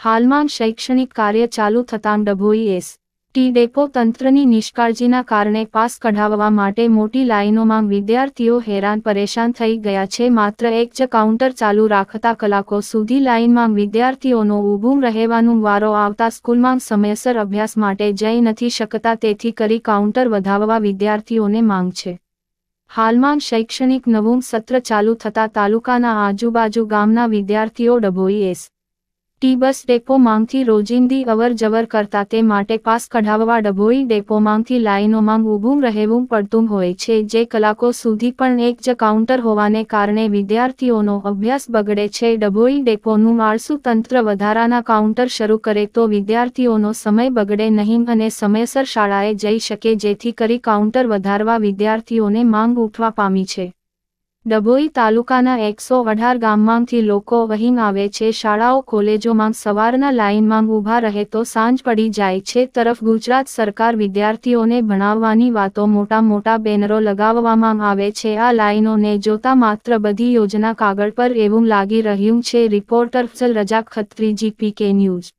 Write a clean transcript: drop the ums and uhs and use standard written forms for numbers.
હાલમાં શૈક્ષણિક કાર્ય ચાલુ થતાં ડભોઈ એસ.ટી ડેપો તંત્રની નિષ્કાળજીના કારણે પાસ કઢાવવા માટે મોટી લાઇનોમાં વિદ્યાર્થીઓ હેરાન પરેશાન થઈ ગયા છે. માત્ર એક જ કાઉન્ટર ચાલુ રાખતા કલાકો સુધી લાઇનમાં વિદ્યાર્થીઓનો ઊભું રહેવાનો વારો આવતા સ્કૂલમાં સમયસર અભ્યાસ માટે જઈ નથી શકતા. તેથી કરી કાઉન્ટર વધાવવા વિદ્યાર્થીઓને માંગ છે. હાલમાં શૈક્ષણિક નવું સત્ર ચાલુ થતા તાલુકાના આજુબાજુ ગામના વિદ્યાર્થીઓ ડભોઈ એસ.ટી બસ ડેપો માંગથી રોજિંદી અવર-જવર કરતા તે માટે પાસ કઢાવવા ડભોઈ ડેપો માંગથી લાઇનોમાં ઊભું રહેવું પડતું હોય છે. જે કલાકો સુધી પણ એક જ કાઉન્ટર હોવાને કારણે વિદ્યાર્થીઓનો અભ્યાસ બગડે છે. ડભોઈ ડેપોનું આળસુ તંત્ર વધારાના કાઉન્ટર શરૂ કરે તો વિદ્યાર્થીઓનો સમય બગડે નહીં અને સમયસર શાળાએ જઈ શકે. જેથી કરી કાઉન્ટર વધારવા વિદ્યાર્થીઓને માંગ ઉઠવા પામી છે. ડભોઈ તાલુકાના 118 ગામમાંથી લોકો અહીં આવે છે. શાળાઓ કોલેજોમાં સવારના લાઇનમાં ઊભા રહે તો સાંજ પડી જાય છે. તરફ ગુજરાત સરકાર વિદ્યાર્થીઓને ભણાવવાની વાતો મોટા બેનરો લગાવવામાં આવે છે. આ લાઇનોને જોતા માત્ર બધી યોજના કાગળ પર એવું લાગી રહ્યું છે. રિપોર્ટર ફઝલ રજા ખત્રી, GPK ન્યૂઝ.